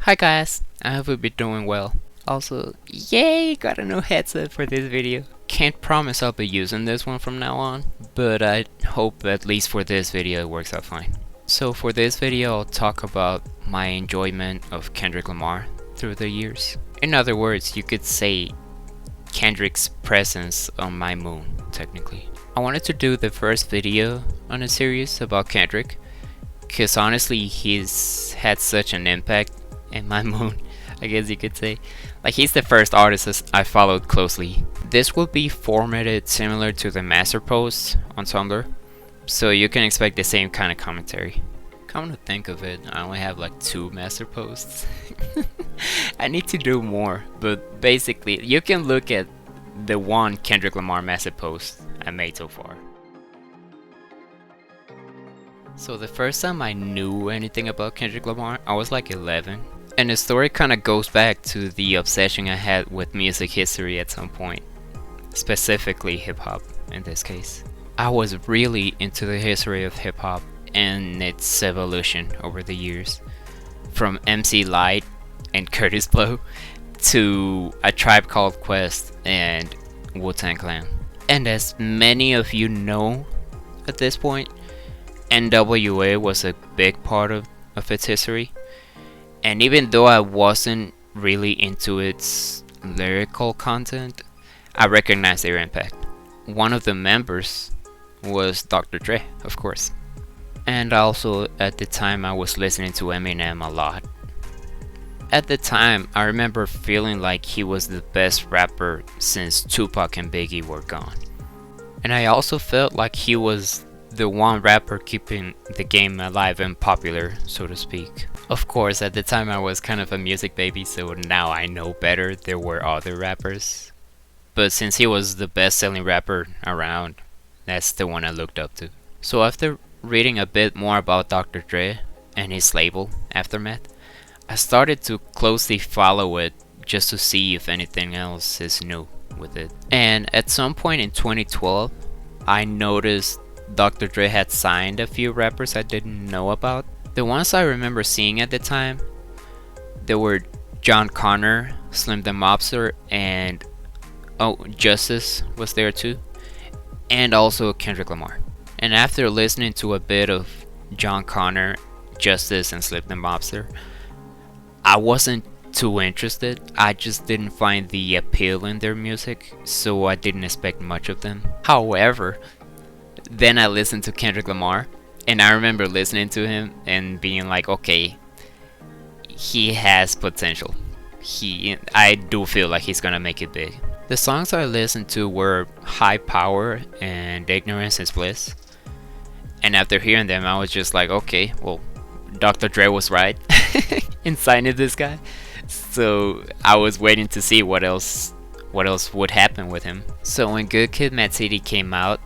Hi guys, I hope you'll be doing well. Also, yay, got a new headset for this video. Can't promise I'll be using this one from now on, but I hope at least for this video it works out fine. So for this video I'll talk about my enjoyment of Kendrick Lamar through the years. In other words, you could say Kendrick's presence on my moon, technically. I wanted to do the first video on a series about Kendrick, because honestly he's had such an impact in my moon, I guess you could say. Like, he's the first artist I followed closely. This will be formatted similar to the master posts on Tumblr, so you can expect the same kind of commentary. Come to think of it, I only have like 2 master posts. I need to do more, but basically you can look at the one Kendrick Lamar master post I made so far. So the first time I knew anything about Kendrick Lamar, I was like 11. And the story kind of goes back to the obsession I had with music history at some point. Specifically hip hop in this case. I was really into the history of hip hop and its evolution over the years. From MC Lyte and Curtis Blow to A Tribe Called Quest and Wu-Tang Clan. And as many of you know at this point, NWA was a big part of its history. And even though I wasn't really into its lyrical content, I recognized their impact. One of the members was Dr. Dre, of course. And also at the time I was listening to Eminem a lot. At the time I remember feeling like he was the best rapper since Tupac and Biggie were gone. And I also felt like he was the one rapper keeping the game alive and popular, so to speak. Of course, at the time I was kind of a music baby, so now I know better. There were other rappers. But since he was the best-selling rapper around, that's the one I looked up to. So after reading a bit more about Dr. Dre and his label, Aftermath, I started to closely follow it just to see if anything else is new with it. And at some point in 2012, I noticed Dr. Dre had signed a few rappers I didn't know about. The ones I remember seeing at the time, there were John Connor, Slim the Mobster, and Justice was there too, and also Kendrick Lamar. And after listening to a bit of John Connor, Justice, and Slim the Mobster, I wasn't too interested. I just didn't find the appeal in their music, so I didn't expect much of them. However, then I listened to Kendrick Lamar, and I remember listening to him and being like, okay, he has potential. I do feel like he's gonna make it big. The songs I listened to were High Power and Ignorance is Bliss. And after hearing them, I was just like, okay, well, Dr. Dre was right in signing this guy. So I was waiting to see what else would happen with him. So when Good Kid, Mad City came out,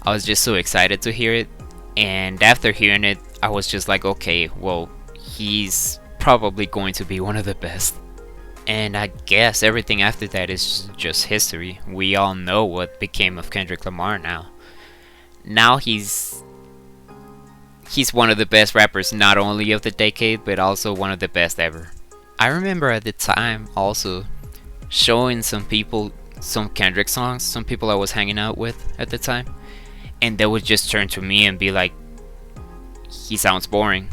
I was just so excited to hear it. And after hearing it, I was just like, okay, well, he's probably going to be one of the best. And I guess everything after that is just history. We all know what became of Kendrick Lamar now. Now he's one of the best rappers, not only of the decade, but also one of the best ever. I remember at the time also showing some people some Kendrick songs, some people I was hanging out with at the time. And they would just turn to me and be like, he sounds boring.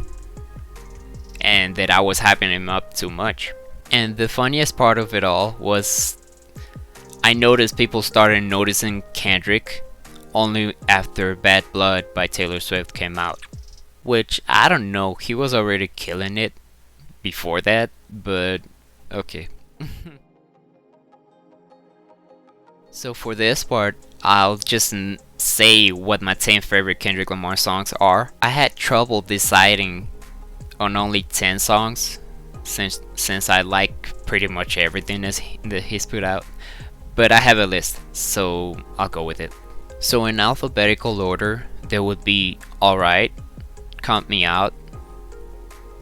And that I was hyping him up too much. And the funniest part of it all was I noticed people started noticing Kendrick only after Bad Blood by Taylor Swift came out. Which, I don't know, he was already killing it before that, but okay. So for this part, I'll just say what my 10 favorite Kendrick Lamar songs are. I had trouble deciding on only 10 songs since I like pretty much everything that he's put out. But I have a list, so I'll go with it. So in alphabetical order, there would be Alright, Count Me Out,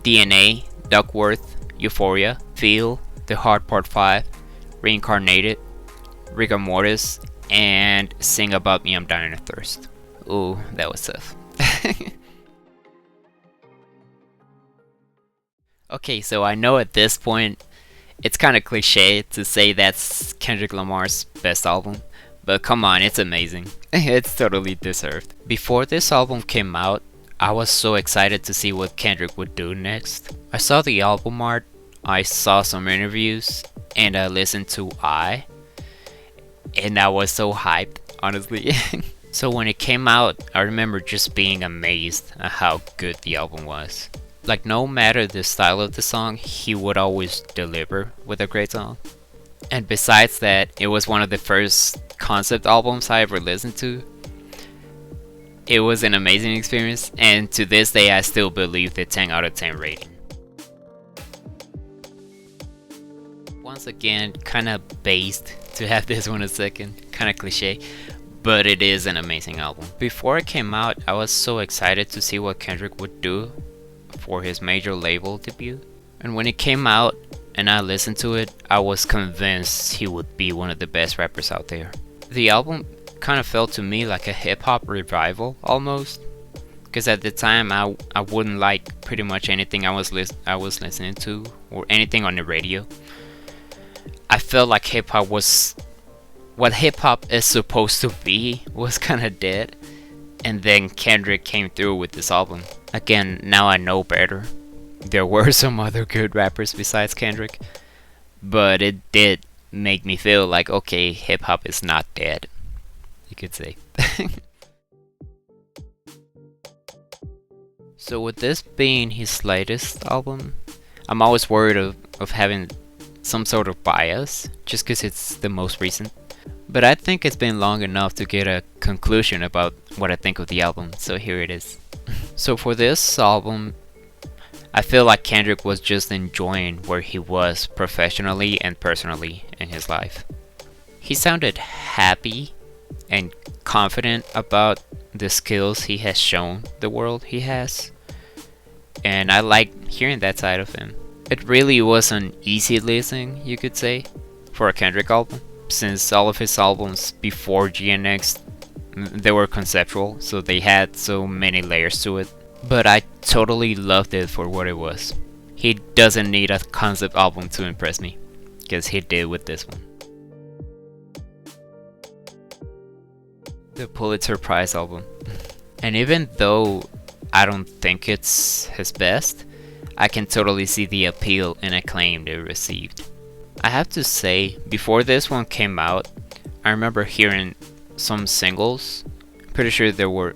DNA, Duckworth, Euphoria, Feel, The Hard Part 5, Reincarnated, Rigor Mortis, and Sing About Me, I'm Dying of Thirst. Ooh, that was tough. Okay, so I know at this point it's kind of cliche to say that's Kendrick Lamar's best album, but come on, it's amazing. It's totally deserved. Before this album came out, I was so excited to see what Kendrick would do next. I saw the album art, I saw some interviews, and I listened to and I was so hyped, honestly. So when it came out, I remember just being amazed at how good the album was. Like, no matter the style of the song, he would always deliver with a great song. And besides that, it was one of the first concept albums I ever listened to. It was an amazing experience, and to this day I still believe the 10 out of 10 rating. Once again, kinda based to have this one a second, kinda cliche, but it is an amazing album. Before it came out, I was so excited to see what Kendrick would do for his major label debut. And when it came out and I listened to it, I was convinced he would be one of the best rappers out there. The album kind of felt to me like a hip-hop revival almost, because at the time I wouldn't like pretty much anything I was listening to or anything on the radio. I felt like hip-hop was what hip-hop is supposed to be, was kind of dead. And then Kendrick came through with this album. Again, now I know better. There were some other good rappers besides Kendrick, but it did make me feel like, okay, hip hop is not dead, you could say. So with this being his latest album, I'm always worried of having some sort of bias, just because it's the most recent. But I think it's been long enough to get a conclusion about what I think of the album, so here it is. So for this album, I feel like Kendrick was just enjoying where he was professionally and personally in his life. He sounded happy and confident about the skills he has shown the world he has, and I like hearing that side of him. It really was an easy listen, you could say, for a Kendrick album, since all of his albums before GNX, they were conceptual, so they had so many layers to it. But I totally loved it for what it was. He doesn't need a concept album to impress me, because he did with this one. The Pulitzer Prize album. And even though I don't think it's his best, I can totally see the appeal and acclaim it received. I have to say, before this one came out, I remember hearing some singles. Pretty sure there were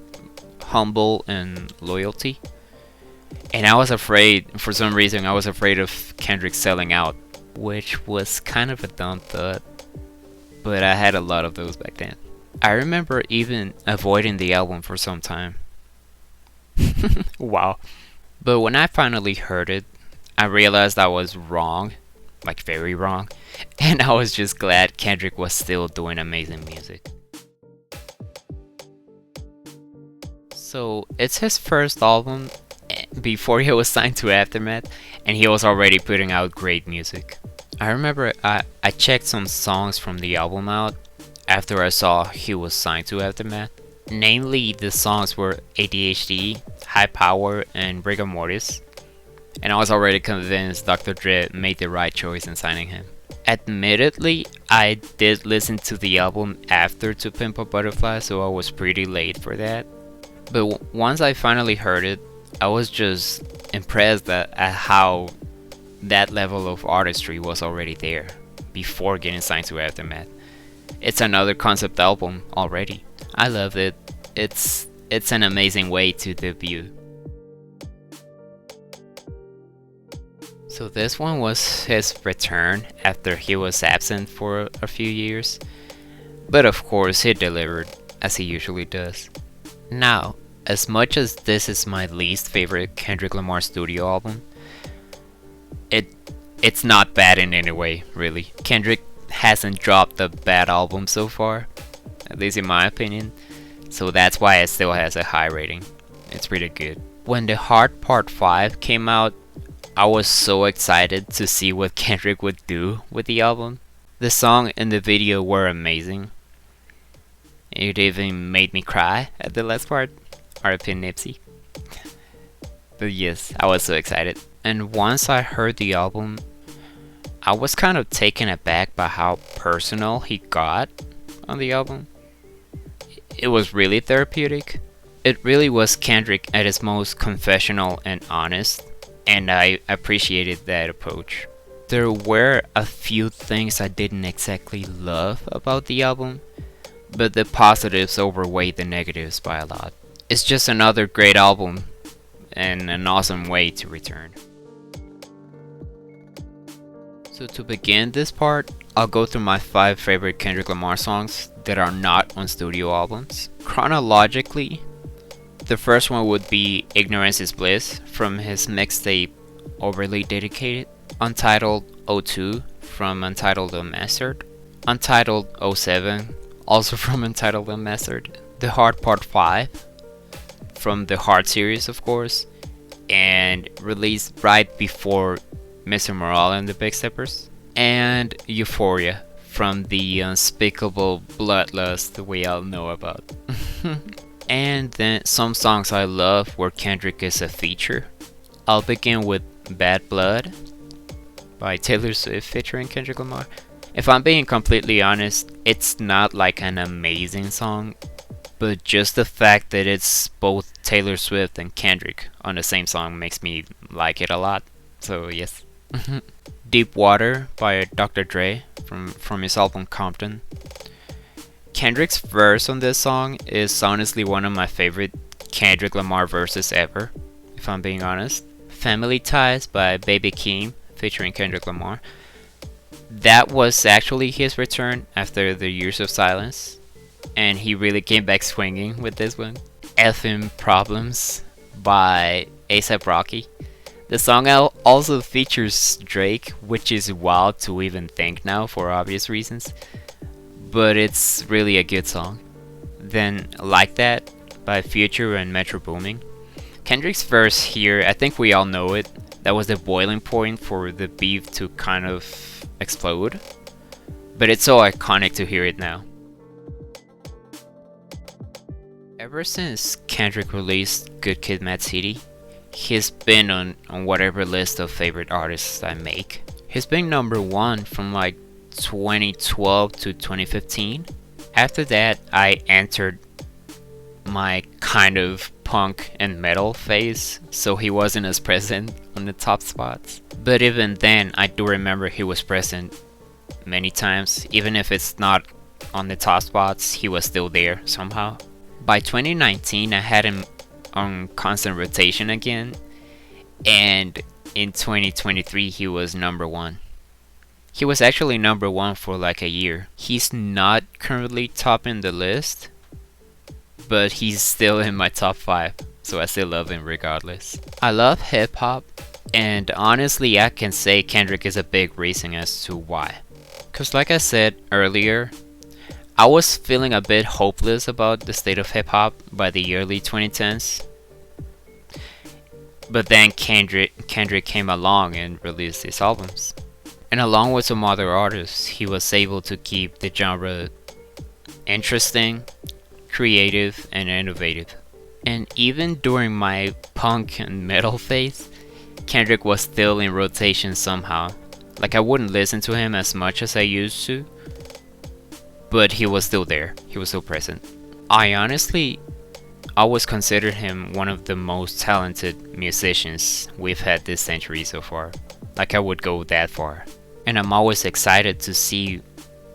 Humble and Loyalty. And I was afraid, for some reason, I was afraid of Kendrick selling out, which was kind of a dumb thought, but I had a lot of those back then. I remember even avoiding the album for some time. Wow. But when I finally heard it, I realized I was wrong, like very wrong, and I was just glad Kendrick was still doing amazing music. So it's his first album before he was signed to Aftermath, and he was already putting out great music. I remember I checked some songs from the album out after I saw he was signed to Aftermath. Namely, the songs were ADHD, High Power, and Rigor Mortis, and I was already convinced Dr. Dre made the right choice in signing him. Admittedly, I did listen to the album after To Pimp a Butterfly, so I was pretty late for that. But once I finally heard it, I was just impressed at how that level of artistry was already there before getting signed to Aftermath. It's another concept album already. I love it. It's an amazing way to debut. So this one was his return after he was absent for a few years. But of course he delivered, as he usually does. Now, as much as this is my least favorite Kendrick Lamar studio album, it's not bad in any way, really. Kendrick hasn't dropped a bad album so far, at least in my opinion, so that's why it still has a high rating. It's pretty good. When The Heart Part 5 came out, I was so excited to see what Kendrick would do with the album. The song and the video were amazing. It even made me cry at the last part. R.I.P. Nipsey. But yes, I was so excited. And once I heard the album, I was kind of taken aback by how personal he got on the album. It was really therapeutic. It really was Kendrick at his most confessional and honest, and I appreciated that approach. There were a few things I didn't exactly love about the album, but the positives outweigh the negatives by a lot. It's just another great album and an awesome way to return. So to begin this part, I'll go through my 5 favorite Kendrick Lamar songs that are not on studio albums. Chronologically, the first one would be Ignorance is Bliss from his mixtape Overly Dedicated, Untitled 02 from Untitled Unmastered, Untitled 07 also from Untitled Unmastered, The Hard Part 5 from the Hard series of course, and released right before Mr. Morale and the Big Steppers, and Euphoria from the unspeakable bloodlust we all know about. And then some songs I love where Kendrick is a feature. I'll begin with Bad Blood by Taylor Swift featuring Kendrick Lamar. If I'm being completely honest, it's not like an amazing song, but just the fact that it's both Taylor Swift and Kendrick on the same song makes me like it a lot. So yes. Deep Water by Dr. Dre from his album Compton. Kendrick's verse on this song is honestly one of my favorite Kendrick Lamar verses ever, if I'm being honest. Family Ties by Baby Keem featuring Kendrick Lamar. That was actually his return after the years of silence, and he really came back swinging with this one. FM Problems by A$AP Rocky. The song also features Drake, which is wild to even think now for obvious reasons, but it's really a good song. Then Like That by Future and Metro Boomin. Kendrick's verse here, I think we all know it. That was the boiling point for the beef to kind of explode, but it's so iconic to hear it now. Ever since Kendrick released Good Kid, Mad City, he's been on whatever list of favorite artists I make. He's been number 1 from like 2012 to 2015. After that, I entered my kind of punk and metal phase, so he wasn't as present on the top spots. But even then, I do remember he was present many times. Even if it's not on the top spots, he was still there somehow. By 2019, I had him on constant rotation again, and in 2023 he was number 1. He was actually number 1 for like a year. He's not currently topping the list, but he's still in my top 5, so I still love him regardless. I love hip hop, and honestly I can say Kendrick is a big reason as to why. Cause like I said earlier, I was feeling a bit hopeless about the state of hip hop by the early 2010s. But then Kendrick came along and released his albums. And along with some other artists, he was able to keep the genre interesting, creative, and innovative. And even during my punk and metal phase, Kendrick was still in rotation somehow. Like I wouldn't listen to him as much as I used to, but he was still there. He was still present. I honestly always considered him one of the most talented musicians we've had this century so far. Like I would go that far. And I'm always excited to see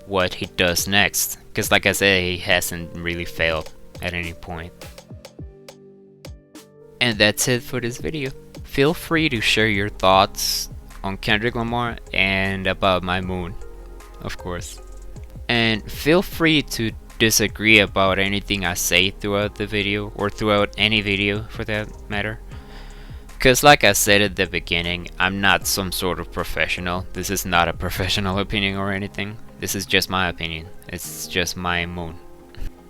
what he does next, because like I said, he hasn't really failed at any point. And that's it for this video. Feel free to share your thoughts on Kendrick Lamar and about my moon, of course. And feel free to disagree about anything I say throughout the video, or throughout any video for that matter. Because like I said at the beginning, I'm not some sort of professional. This is not a professional opinion or anything. This is just my opinion. It's just my moon.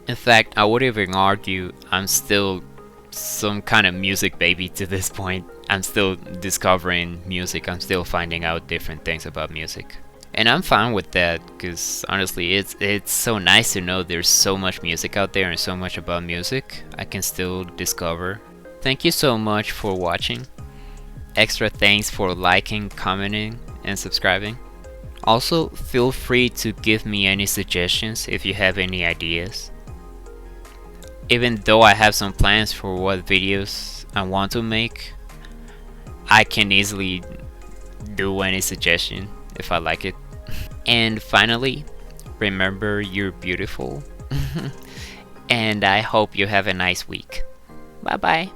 In fact, I would even argue I'm still some kind of music baby to this point. I'm still discovering music. I'm still finding out different things about music. And I'm fine with that, because honestly it's so nice to know there's so much music out there and so much about music I can still discover. Thank you so much for watching, extra thanks for liking, commenting, and subscribing. Also, feel free to give me any suggestions if you have any ideas. Even though I have some plans for what videos I want to make, I can easily do any suggestion if I like it. And finally, remember you're beautiful. And I hope you have a nice week. Bye bye.